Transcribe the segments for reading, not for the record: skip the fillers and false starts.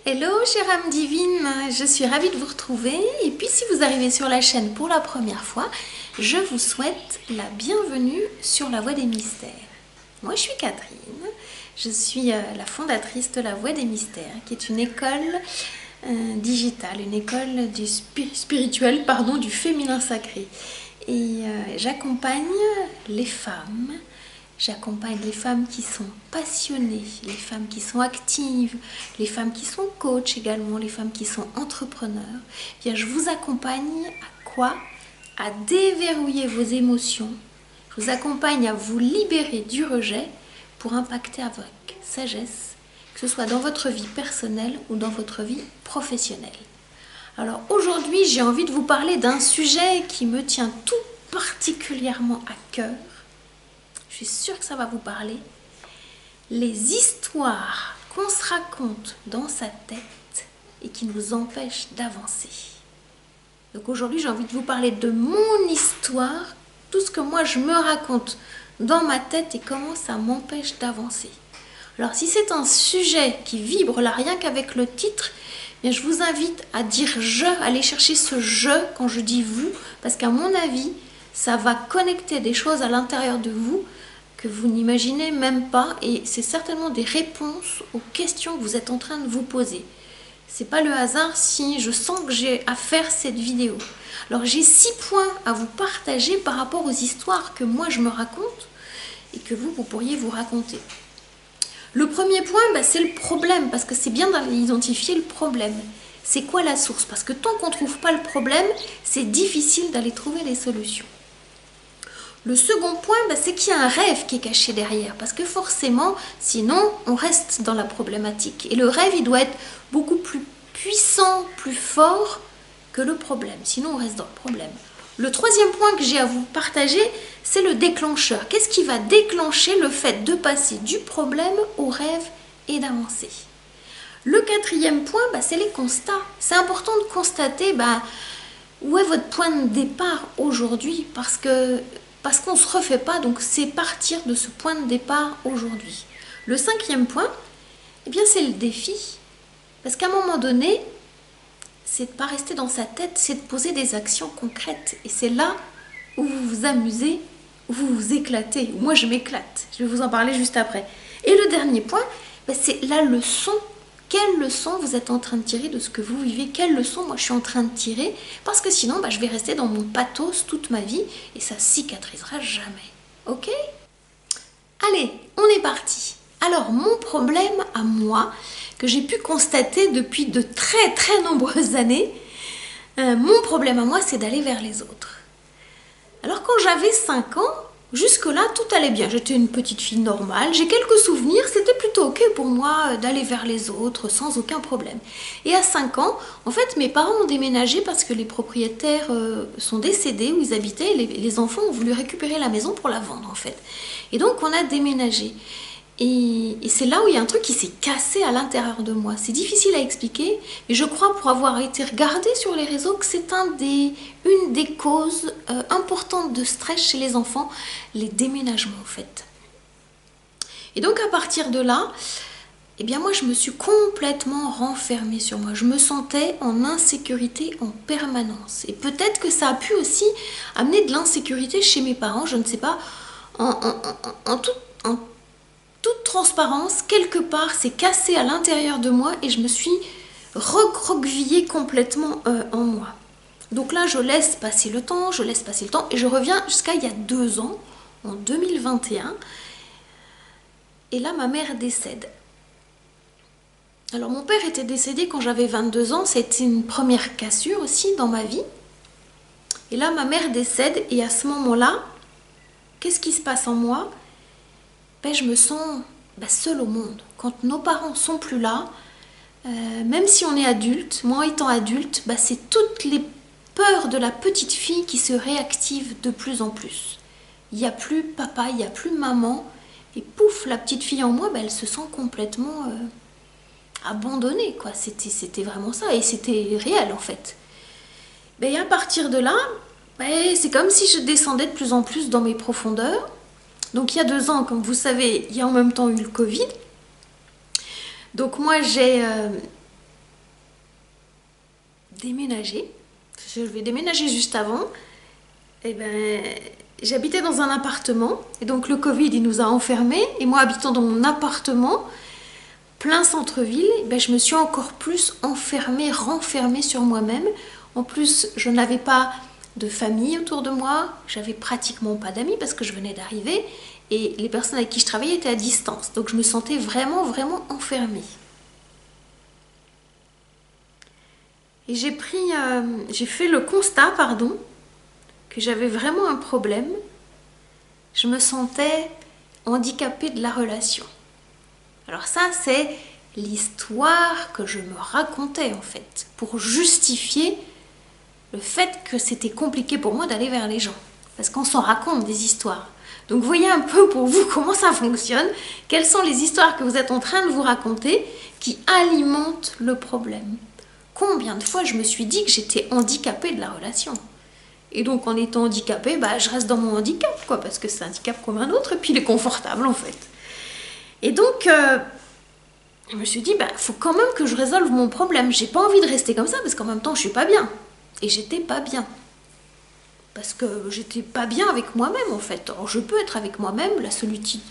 Hello chère âme divine, je suis ravie de vous retrouver et puis si vous arrivez sur la chaîne pour la première fois, je vous souhaite la bienvenue sur la Voie des Mystères. Moi je suis Catherine, je suis la fondatrice de la Voie des Mystères qui est une école digitale, une école du spirituel, du féminin sacré. Et j'accompagne les femmes. J'accompagne les femmes qui sont passionnées, les femmes qui sont actives, les femmes qui sont coachs également, les femmes qui sont entrepreneurs. Bien, je vous accompagne à quoi? À déverrouiller vos émotions. Je vous accompagne à vous libérer du rejet pour impacter avec sagesse, que ce soit dans votre vie personnelle ou dans votre vie professionnelle. Alors aujourd'hui, j'ai envie de vous parler d'un sujet qui me tient tout particulièrement à cœur. Je suis sûre que ça va vous parler. Les histoires qu'on se raconte dans sa tête et qui nous empêchent d'avancer. Donc aujourd'hui, j'ai envie de vous parler de mon histoire, tout ce que moi je me raconte dans ma tête et comment ça m'empêche d'avancer. Alors si c'est un sujet qui vibre là, rien qu'avec le titre, bien, je vous invite à dire « je », aller chercher ce « je » quand je dis « vous », parce qu'à mon avis, ça va connecter des choses à l'intérieur de vous que vous n'imaginez même pas et c'est certainement des réponses aux questions que vous êtes en train de vous poser. C'est pas le hasard si je sens que j'ai à faire cette vidéo. Alors j'ai 6 points à vous partager par rapport aux histoires que moi je me raconte et que vous pourriez vous raconter. Le premier point, c'est le problème, parce que c'est bien d'identifier le problème. C'est quoi la source? Parce que tant qu'on ne trouve pas le problème, c'est difficile d'aller trouver les solutions. Le second point, c'est qu'il y a un rêve qui est caché derrière, parce que forcément, sinon, on reste dans la problématique. Et le rêve, il doit être beaucoup plus puissant, plus fort que le problème, sinon on reste dans le problème. Le troisième point que j'ai à vous partager, c'est le déclencheur. Qu'est-ce qui va déclencher le fait de passer du problème au rêve et d'avancer? Le quatrième point, c'est les constats. C'est important de constater où est votre point de départ aujourd'hui, parce qu'on ne se refait pas, donc c'est partir de ce point de départ aujourd'hui. Le cinquième point, c'est le défi. Parce qu'à un moment donné, c'est de ne pas rester dans sa tête, c'est de poser des actions concrètes. Et c'est là où vous vous amusez, où vous vous éclatez. Moi, je m'éclate. Je vais vous en parler juste après. Et le dernier point, c'est la leçon. Quelle leçon vous êtes en train de tirer de ce que vous vivez? Quelle leçon moi je suis en train de tirer? Parce que sinon, je vais rester dans mon pathos toute ma vie et ça cicatrisera jamais. Ok? Allez, on est parti. Alors, mon problème à moi, que j'ai pu constater depuis de très très nombreuses années, mon problème à moi, c'est d'aller vers les autres. Alors, quand j'avais 5 ans, jusque-là, tout allait bien. J'étais une petite fille normale. J'ai quelques souvenirs. C'était plutôt ok pour moi d'aller vers les autres sans aucun problème. Et à 5 ans, en fait, mes parents ont déménagé parce que les propriétaires sont décédés où ils habitaient. Les enfants ont voulu récupérer la maison pour la vendre, en fait. Et donc, on a déménagé. Et c'est là où il y a un truc qui s'est cassé à l'intérieur de moi. C'est difficile à expliquer, mais je crois, pour avoir été regardée sur les réseaux, que c'est une des causes importantes de stress chez les enfants, les déménagements en fait. Et donc à partir de là, moi je me suis complètement renfermée sur moi. Je me sentais en insécurité en permanence. Et peut-être que ça a pu aussi amener de l'insécurité chez mes parents, je ne sais pas, en toute transparence, quelque part, c'est cassé à l'intérieur de moi et je me suis recroquevillée complètement en moi. Donc là, je laisse passer le temps, et je reviens jusqu'à il y a 2 ans, en 2021. Et là, ma mère décède. Alors, mon père était décédé quand j'avais 22 ans, c'était une première cassure aussi dans ma vie. Et là, ma mère décède et à ce moment-là, qu'est-ce qui se passe en moi ? Je me sens seule au monde. Quand nos parents sont plus là, même si on est adulte, moi étant adulte, c'est toutes les peurs de la petite fille qui se réactivent de plus en plus. Il n'y a plus papa, il n'y a plus maman, et pouf, la petite fille en moi, elle se sent complètement abandonnée, quoi. C'était vraiment ça, et c'était réel en fait. À partir de là, c'est comme si je descendais de plus en plus dans mes profondeurs. Donc il y a 2 ans, comme vous savez, il y a en même temps eu le Covid. Donc moi j'ai déménager. Je vais déménager juste avant. Et ben, j'habitais dans un appartement. Et donc le Covid, il nous a enfermés. Et moi, habitant dans mon appartement, plein centre-ville, ben, je me suis encore plus enfermée, renfermée sur moi-même. En plus, je n'avais pas de famille autour de moi. J'avais pratiquement pas d'amis parce que je venais d'arriver. Et les personnes avec qui je travaillais étaient à distance. Donc je me sentais vraiment, vraiment enfermée. Et j'ai fait le constat, que j'avais vraiment un problème. Je me sentais handicapée de la relation. Alors ça, c'est l'histoire que je me racontais en fait, pour justifier le fait que c'était compliqué pour moi d'aller vers les gens. Parce qu'on s'en raconte des histoires. Donc voyez un peu pour vous comment ça fonctionne, quelles sont les histoires que vous êtes en train de vous raconter qui alimentent le problème. Combien de fois je me suis dit que j'étais handicapée de la relation. Et donc en étant handicapée, bah, je reste dans mon handicap, quoi, parce que c'est un handicap comme un autre, et puis il est confortable en fait. Et donc, je me suis dit, bah, faut quand même que je résolve mon problème. J'ai pas envie de rester comme ça, parce qu'en même temps, je suis pas bien. Et j'étais pas bien. Parce que j'étais pas bien avec moi-même en fait. Alors je peux être avec moi-même, la solitude,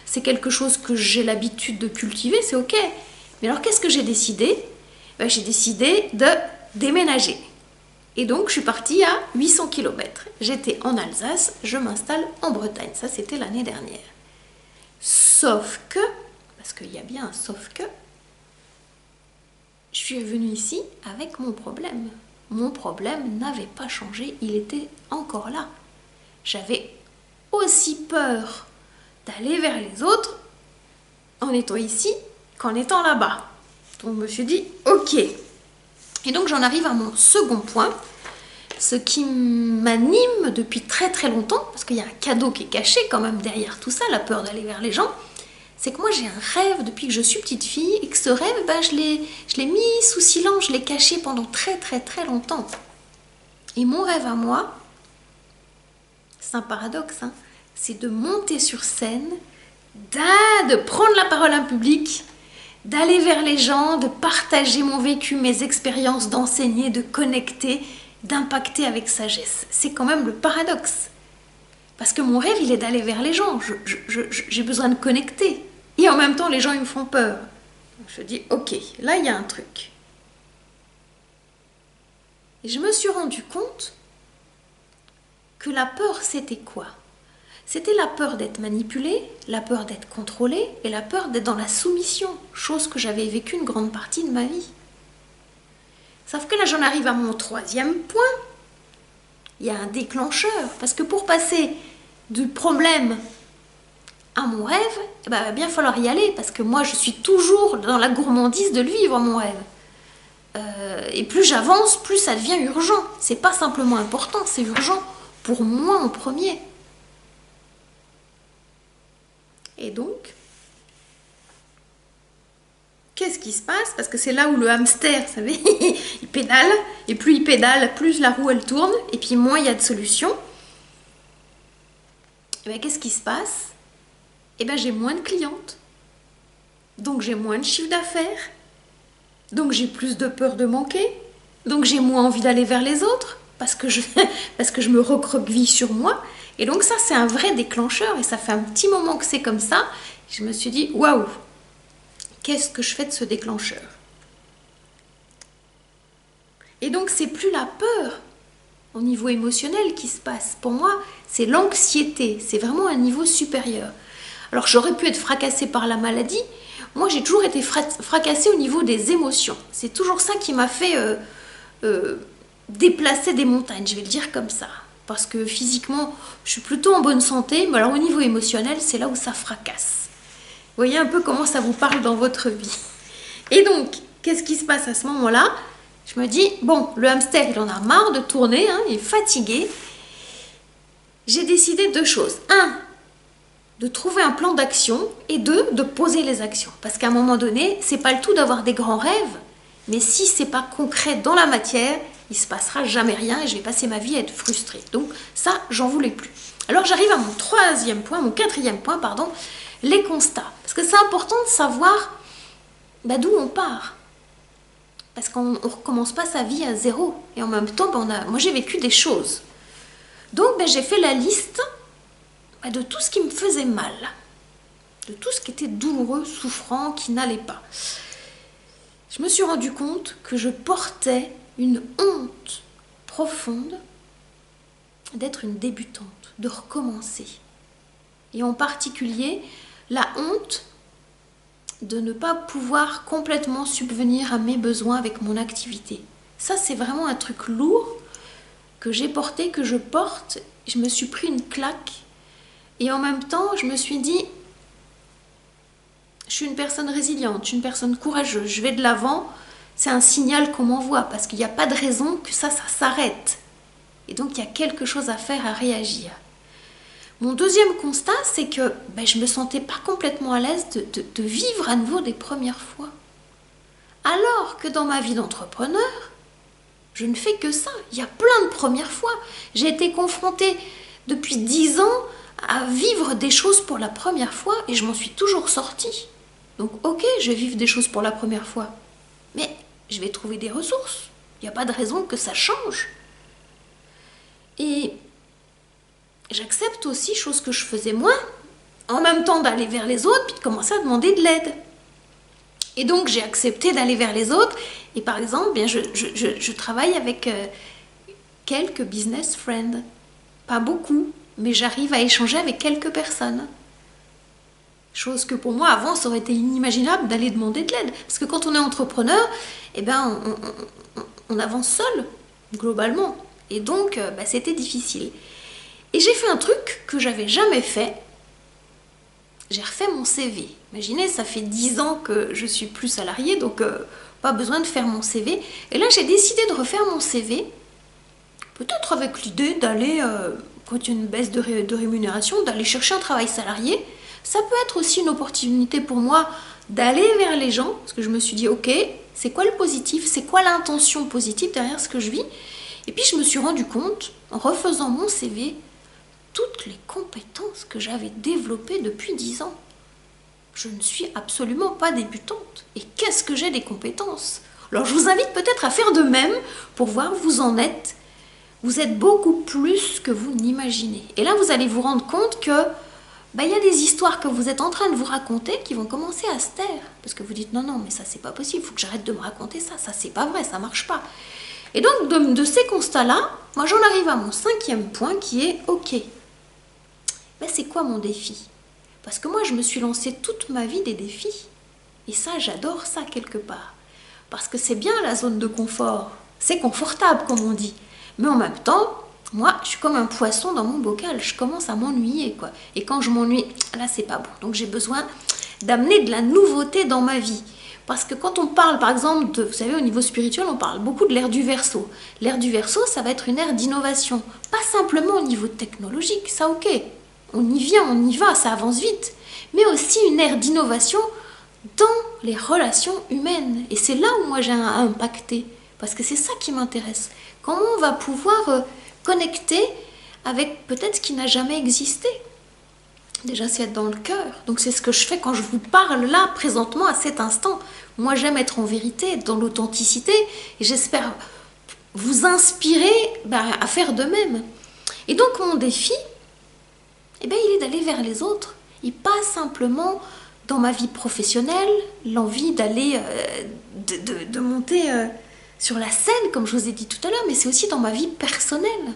c'est quelque chose que j'ai l'habitude de cultiver, c'est ok. Mais alors qu'est-ce que j'ai décidé? Ben, j'ai décidé de déménager. Et donc je suis partie à 800 km. J'étais en Alsace, je m'installe en Bretagne. Ça c'était l'année dernière. Sauf que, parce qu'il y a bien un sauf que, je suis venue ici avec mon problème. Mon problème n'avait pas changé, il était encore là. J'avais aussi peur d'aller vers les autres en étant ici qu'en étant là-bas. Donc je me suis dit, ok. Et donc j'en arrive à mon second point, ce qui m'anime depuis très très longtemps, parce qu'il y a un cadeau qui est caché quand même derrière tout ça, la peur d'aller vers les gens, c'est que moi j'ai un rêve depuis que je suis petite fille, et que ce rêve, ben, je l'ai mis sous silence, je l'ai caché pendant très très très longtemps. Et mon rêve à moi, c'est un paradoxe, hein, c'est de monter sur scène, de prendre la parole en public, d'aller vers les gens, de partager mon vécu, mes expériences, d'enseigner, de connecter, d'impacter avec sagesse. C'est quand même le paradoxe. Parce que mon rêve, il est d'aller vers les gens. J'ai besoin de connecter. Et en même temps, les gens, ils me font peur. Donc je dis, ok, là, il y a un truc. Et je me suis rendu compte que la peur, c'était quoi? C'était la peur d'être manipulée, la peur d'être contrôlée et la peur d'être dans la soumission, chose que j'avais vécue une grande partie de ma vie. Sauf que là, j'en arrive à mon troisième point. Il y a un déclencheur, parce que pour passer du problème à mon rêve, il va bien falloir y aller, parce que moi, je suis toujours dans la gourmandise de le vivre, mon rêve. Et plus j'avance, plus ça devient urgent. C'est pas simplement important, c'est urgent pour moi en premier. Et donc, qu'est-ce qui se passe? Parce que c'est là où le hamster, vous savez, il pédale, et plus il pédale, plus la roue elle tourne, et puis moins il y a de solutions. Et bien qu'est-ce qui se passe? Et bien j'ai moins de clientes, donc j'ai moins de chiffre d'affaires, donc j'ai plus de peur de manquer, donc j'ai moins envie d'aller vers les autres, parce que je me recroqueville sur moi. Et donc ça, c'est un vrai déclencheur, et ça fait un petit moment que c'est comme ça. Je me suis dit, waouh, qu'est-ce que je fais de ce déclencheur? Et donc c'est plus la peur au niveau émotionnel qui se passe. Pour moi, c'est l'anxiété, c'est vraiment un niveau supérieur. Alors j'aurais pu être fracassée par la maladie. Moi, j'ai toujours été fracassée au niveau des émotions. C'est toujours ça qui m'a fait déplacer des montagnes, je vais le dire comme ça. Parce que physiquement, je suis plutôt en bonne santé, mais alors au niveau émotionnel, c'est là où ça fracasse. Vous voyez un peu comment ça vous parle dans votre vie. Et donc, qu'est-ce qui se passe à ce moment-là? Je me dis, bon, le hamster, il en a marre de tourner, hein, il est fatigué. J'ai décidé deux choses. Un, de trouver un plan d'action, et deux, de poser les actions. Parce qu'à un moment donné, c'est pas le tout d'avoir des grands rêves, mais si c'est pas concret dans la matière, il se passera jamais rien et je vais passer ma vie à être frustrée. Donc ça, j'en voulais plus. Alors j'arrive à mon quatrième point, les constats. Parce que c'est important de savoir d'où on part. Parce qu'on ne recommence pas sa vie à zéro. Et en même temps, moi j'ai vécu des choses. Donc j'ai fait la liste de tout ce qui me faisait mal. De tout ce qui était douloureux, souffrant, qui n'allait pas. Je me suis rendu compte que je portais une honte profonde d'être une débutante, de recommencer. Et en particulier, la honte de ne pas pouvoir complètement subvenir à mes besoins avec mon activité. Ça, c'est vraiment un truc lourd que j'ai porté, que je porte. Je me suis pris une claque. Et en même temps, je me suis dit, je suis une personne résiliente, je suis une personne courageuse, je vais de l'avant. C'est un signal qu'on m'envoie parce qu'il n'y a pas de raison que ça s'arrête. Et donc, il y a quelque chose à faire, à réagir. Mon deuxième constat, c'est que je ne me sentais pas complètement à l'aise de vivre à nouveau des premières fois. Alors que dans ma vie d'entrepreneur, je ne fais que ça. Il y a plein de premières fois. J'ai été confrontée depuis 10 ans à vivre des choses pour la première fois et je m'en suis toujours sortie. Donc ok, je vais vivre des choses pour la première fois, mais je vais trouver des ressources. Il n'y a pas de raison que ça change. Et j'accepte aussi, chose que je faisais moins, en même temps d'aller vers les autres, puis de commencer à demander de l'aide. Et donc j'ai accepté d'aller vers les autres, et par exemple, je travaille avec quelques business friends. Pas beaucoup, mais j'arrive à échanger avec quelques personnes. Chose que pour moi, avant, ça aurait été inimaginable d'aller demander de l'aide. Parce que quand on est entrepreneur, on avance seul, globalement. Et donc, c'était difficile. Et j'ai fait un truc que j'avais jamais fait. J'ai refait mon CV. Imaginez, ça fait 10 ans que je suis plus salariée, donc pas besoin de faire mon CV. Et là, j'ai décidé de refaire mon CV, peut-être avec l'idée d'aller, quand il y a une baisse de rémunération, d'aller chercher un travail salarié. Ça peut être aussi une opportunité pour moi d'aller vers les gens, parce que je me suis dit, ok, c'est quoi le positif, c'est quoi l'intention positive derrière ce que je vis. Et puis je me suis rendu compte, en refaisant mon CV, toutes les compétences que j'avais développées depuis 10 ans. Je ne suis absolument pas débutante. Et qu'est-ce que j'ai des compétences? Alors je vous invite peut-être à faire de même pour voir où vous en êtes. Vous êtes beaucoup plus que vous n'imaginez. Et là, vous allez vous rendre compte que il y a des histoires que vous êtes en train de vous raconter qui vont commencer à se taire. Parce que vous dites, non, mais ça, c'est pas possible, il faut que j'arrête de me raconter ça. Ça, c'est pas vrai, ça marche pas. Et donc, de ces constats-là, moi, j'en arrive à mon 5e point qui est, ok, c'est quoi mon défi? Parce que moi, je me suis lancée toute ma vie des défis. Et ça, j'adore ça quelque part. Parce que c'est bien la zone de confort. C'est confortable, comme on dit. Mais en même temps, moi, je suis comme un poisson dans mon bocal. Je commence à m'ennuyer, quoi. Et quand je m'ennuie, là, c'est pas bon. Donc, j'ai besoin d'amener de la nouveauté dans ma vie. Parce que quand on parle, par exemple, vous savez, au niveau spirituel, on parle beaucoup de l'ère du Verseau. L'ère du Verseau, ça va être une ère d'innovation. Pas simplement au niveau technologique, ça, ok. On y vient, on y va, ça avance vite. Mais aussi une ère d'innovation dans les relations humaines. Et c'est là où moi, j'ai impacté. Parce que c'est ça qui m'intéresse. Comment on va pouvoir connecter avec peut-être ce qui n'a jamais existé. Déjà, c'est être dans le cœur. Donc, c'est ce que je fais quand je vous parle là, présentement, à cet instant. Moi, j'aime être en vérité, dans l'authenticité. Et j'espère vous inspirer à faire de même. Et donc, mon défi, il est d'aller vers les autres. Et pas simplement dans ma vie professionnelle, l'envie d'aller, de monter sur la scène, comme je vous ai dit tout à l'heure, mais c'est aussi dans ma vie personnelle.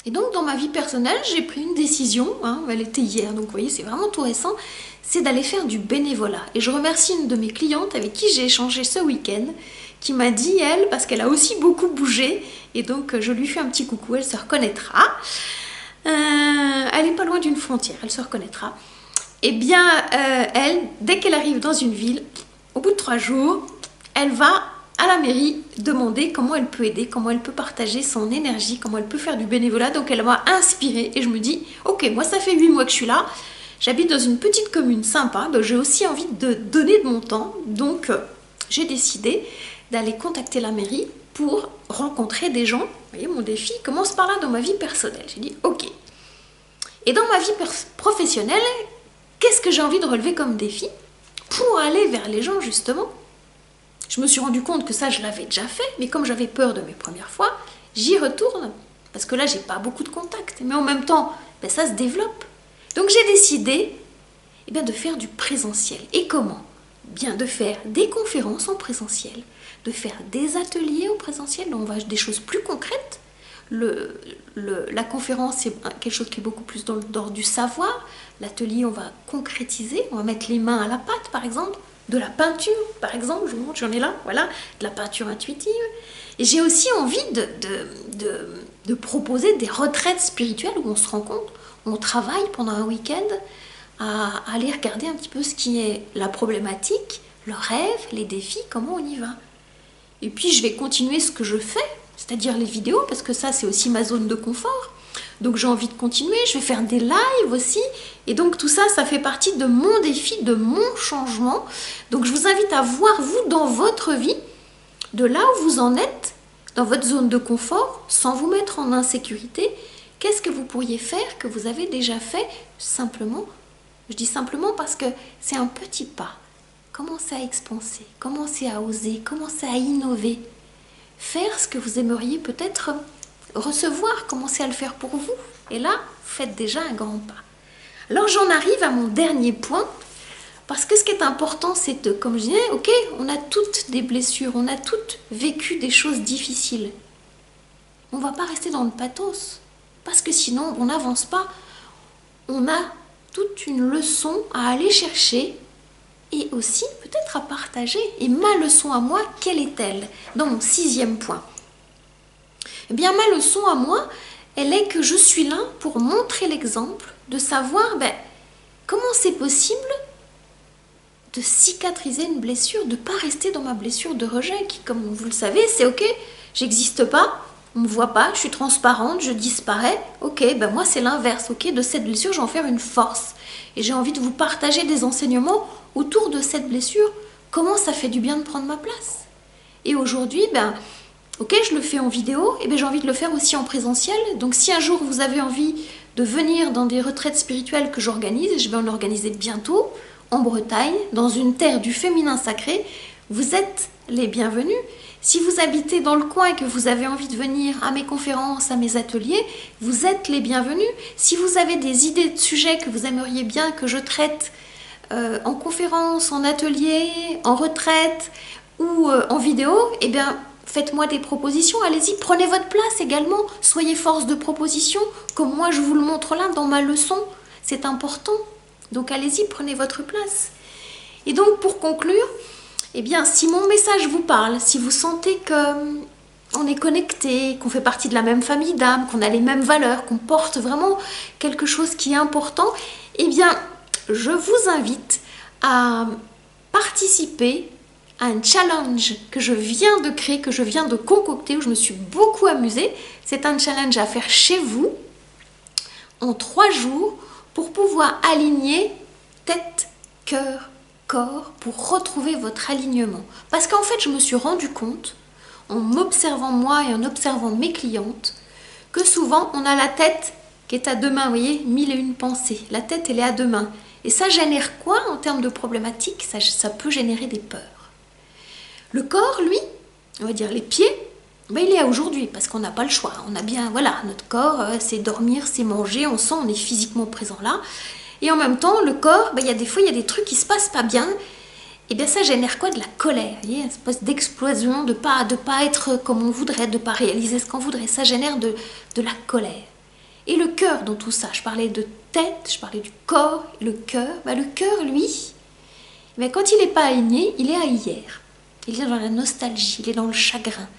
Et donc, dans ma vie personnelle, j'ai pris une décision, elle était hier, donc vous voyez, c'est vraiment tout récent, c'est d'aller faire du bénévolat. Et je remercie une de mes clientes avec qui j'ai échangé ce week-end, qui m'a dit, elle, parce qu'elle a aussi beaucoup bougé, et donc je lui fais un petit coucou, elle se reconnaîtra. Elle n'est pas loin d'une frontière, elle se reconnaîtra. Eh bien, elle, dès qu'elle arrive dans une ville, au bout de 3 jours, elle va à la mairie demander comment elle peut aider, comment elle peut partager son énergie, comment elle peut faire du bénévolat. Donc elle m'a inspirée et je me dis, ok, moi ça fait 8 mois que je suis là, j'habite dans une petite commune sympa, donc j'ai aussi envie de donner de mon temps. Donc j'ai décidé d'aller contacter la mairie pour rencontrer des gens. Vous voyez, mon défi commence par là dans ma vie personnelle. J'ai dit, ok. Et dans ma vie professionnelle, qu'est-ce que j'ai envie de relever comme défi pour aller vers les gens justement? Je me suis rendu compte que ça, je l'avais déjà fait, mais comme j'avais peur de mes premières fois, j'y retourne. Parce que là, j'ai pas beaucoup de contacts. Mais en même temps, ben, ça se développe. Donc j'ai décidé de faire du présentiel. Et comment? Bien de faire des conférences en présentiel, de faire des ateliers en présentiel, donc on va des choses plus concrètes. La conférence, c'est quelque chose qui est beaucoup plus dans l'ordre du savoir. L'atelier, on va concrétiser, on va mettre les mains à la pâte, par exemple. De la peinture, par exemple, je vous montre, j'en ai là, voilà, de la peinture intuitive. Et j'ai aussi envie de proposer des retraites spirituelles où on se rencontre, où on travaille pendant un week-end à aller regarder un petit peu ce qui est la problématique, le rêve, les défis, comment on y va. Et puis je vais continuer ce que je fais, c'est-à-dire les vidéos, parce que ça c'est aussi ma zone de confort. Donc j'ai envie de continuer, je vais faire des lives aussi. Et donc tout ça, ça fait partie de mon défi, de mon changement. Donc je vous invite à voir, vous, dans votre vie, de là où vous en êtes, dans votre zone de confort, sans vous mettre en insécurité, qu'est-ce que vous pourriez faire, que vous avez déjà fait, simplement. Je dis simplement parce que c'est un petit pas. Commencez à expanser, commencez à oser, commencez à innover. Faire ce que vous aimeriez peut-être recevoir, commencez à le faire pour vous. Et là, vous faites déjà un grand pas. Alors j'en arrive à mon dernier point, parce que ce qui est important, c'est de, comme je disais, ok, on a toutes des blessures, on a toutes vécu des choses difficiles. On ne va pas rester dans le pathos, parce que sinon on n'avance pas. On a toute une leçon à aller chercher et aussi peut-être à partager. Et ma leçon à moi, quelle est-elle? Dans mon 6e point. Eh bien, ma leçon à moi, elle est que je suis là pour montrer l'exemple, de savoir comment c'est possible de cicatriser une blessure, de ne pas rester dans ma blessure de rejet, qui, comme vous le savez, c'est ok, j'existe pas, on ne me voit pas, je suis transparente, je disparais, ok, moi c'est l'inverse, ok, de cette blessure, j'en fais une force. Et j'ai envie de vous partager des enseignements autour de cette blessure, comment ça fait du bien de prendre ma place. Et aujourd'hui, ok, je le fais en vidéo, et j'ai envie de le faire aussi en présentiel. Donc si un jour vous avez envie de venir dans des retraites spirituelles que j'organise, et je vais en organiser bientôt, en Bretagne, dans une terre du féminin sacré, vous êtes les bienvenus. Si vous habitez dans le coin et que vous avez envie de venir à mes conférences, à mes ateliers, vous êtes les bienvenus. Si vous avez des idées de sujets que vous aimeriez bien que je traite en conférence, en atelier, en retraite ou en vidéo, faites-moi des propositions, allez-y, prenez votre place également, soyez force de proposition, comme moi je vous le montre là dans ma leçon, c'est important. Donc allez-y, prenez votre place. Et donc pour conclure, si mon message vous parle, si vous sentez qu'on est connecté, qu'on fait partie de la même famille d'âme, qu'on a les mêmes valeurs, qu'on porte vraiment quelque chose qui est important, je vous invite à participer à un challenge que je viens de créer, que je viens de concocter, où je me suis beaucoup amusée. C'est un challenge à faire chez vous en 3 jours pour pouvoir aligner tête, cœur, corps, pour retrouver votre alignement. Parce qu'en fait, je me suis rendu compte, en m'observant moi et en observant mes clientes, que souvent, on a la tête qui est à 2 mains, vous voyez, 1001 pensées. La tête, elle est à 2 mains. Et ça génère quoi en termes de problématiques? Ça peut générer des peurs. Le corps, lui, on va dire les pieds, il est à aujourd'hui parce qu'on n'a pas le choix. On a bien, voilà, notre corps, c'est dormir, c'est manger, on sent, on est physiquement présent là. Et en même temps, le corps, il y a des fois, il y a des trucs qui se passent pas bien. Et ça génère quoi? De la colère, vous voyez, une espèce d'explosion, de pas être comme on voudrait, de pas réaliser ce qu'on voudrait. Ça génère de la colère. Et le cœur dans tout ça, je parlais de tête, je parlais du corps, le cœur. Le cœur, lui, quand il n'est pas aligné, il est à hier. Il est dans la nostalgie, il est dans le chagrin.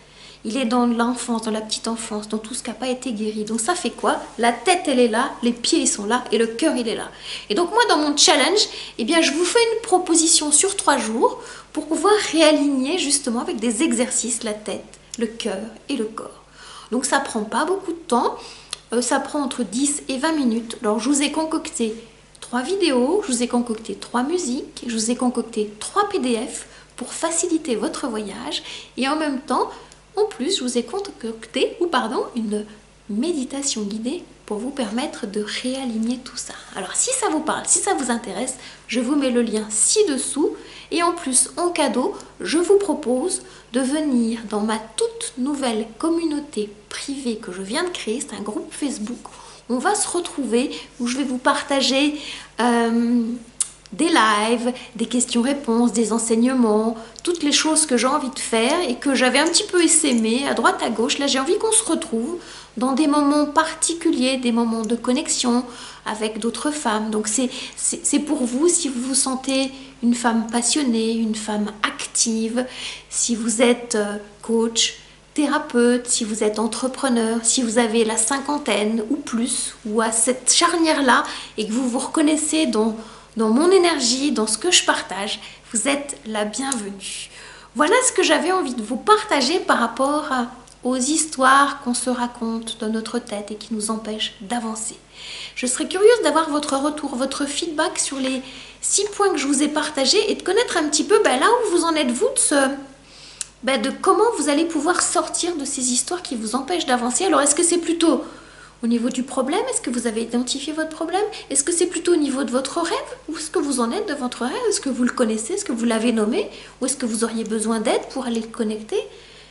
Il est dans l'enfance, dans la petite enfance, dans tout ce qui n'a pas été guéri. Donc ça fait quoi? La tête, elle est là, les pieds, ils sont là, et le cœur, il est là. Et donc moi, dans mon challenge, je vous fais une proposition sur 3 jours pour pouvoir réaligner justement avec des exercices la tête, le cœur et le corps. Donc ça prend pas beaucoup de temps, ça prend entre 10 et 20 minutes. Alors je vous ai concocté 3 vidéos, je vous ai concocté 3 musiques, je vous ai concocté 3 PDF pour faciliter votre voyage et en même temps, en plus, je vous ai concocté une méditation guidée pour vous permettre de réaligner tout ça. Alors si ça vous parle, si ça vous intéresse, je vous mets le lien ci-dessous. Et en plus, en cadeau, je vous propose de venir dans ma toute nouvelle communauté privée que je viens de créer. C'est un groupe Facebook. On va se retrouver où je vais vous partager des lives, des questions-réponses, des enseignements, toutes les choses que j'ai envie de faire et que j'avais un petit peu essaimées à droite à gauche. Là, j'ai envie qu'on se retrouve dans des moments particuliers, des moments de connexion avec d'autres femmes. Donc c'est pour vous, si vous vous sentez une femme passionnée, une femme active, si vous êtes coach, thérapeute, si vous êtes entrepreneur, si vous avez la cinquantaine ou plus, ou à cette charnière-là, et que vous vous reconnaissez dans mon énergie, dans ce que je partage, vous êtes la bienvenue. Voilà ce que j'avais envie de vous partager par rapport aux histoires qu'on se raconte dans notre tête et qui nous empêchent d'avancer. Je serais curieuse d'avoir votre retour, votre feedback sur les 6 points que je vous ai partagés et de connaître un petit peu là où vous en êtes vous, de comment vous allez pouvoir sortir de ces histoires qui vous empêchent d'avancer. Alors est-ce que c'est plutôt au niveau du problème? Est-ce que vous avez identifié votre problème? Est-ce que c'est plutôt au niveau de votre rêve? Où est-ce que vous en êtes de votre rêve? Est-ce que vous le connaissez? Est-ce que vous l'avez nommé? Ou est-ce que vous auriez besoin d'aide pour aller le connecter?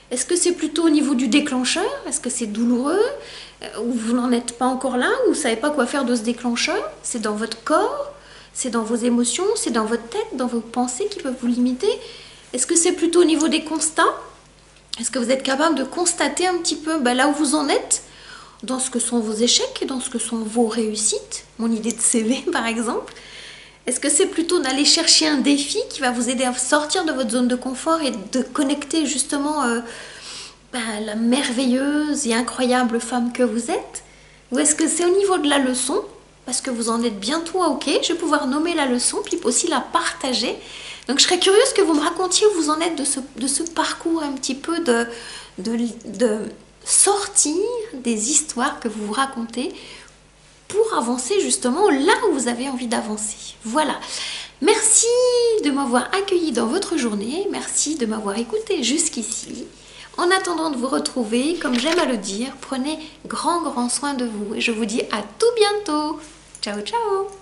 Est-ce que c'est plutôt au niveau du déclencheur? Est-ce que c'est douloureux? Ou vous n'en êtes pas encore là? Ou vous ne savez pas quoi faire de ce déclencheur? C'est dans votre corps? C'est dans vos émotions? C'est dans votre tête? Dans vos pensées qui peuvent vous limiter? Est-ce que c'est plutôt au niveau des constats? Est-ce que vous êtes capable de constater un petit peu là où vous en êtes? Dans ce que sont vos échecs et dans ce que sont vos réussites? Mon idée de CV par exemple. Est-ce que c'est plutôt d'aller chercher un défi qui va vous aider à sortir de votre zone de confort et de connecter justement la merveilleuse et incroyable femme que vous êtes? Ou est-ce que c'est au niveau de la leçon? Parce que vous en êtes bientôt OK, je vais pouvoir nommer la leçon puis aussi la partager. Donc je serais curieuse que vous me racontiez où vous en êtes de ce parcours un petit peu de sortir des histoires que vous vous racontez pour avancer justement là où vous avez envie d'avancer. Voilà. Merci de m'avoir accueilli dans votre journée. Merci de m'avoir écouté jusqu'ici. En attendant de vous retrouver, comme j'aime à le dire, prenez grand soin de vous. Et je vous dis à tout bientôt. Ciao, ciao!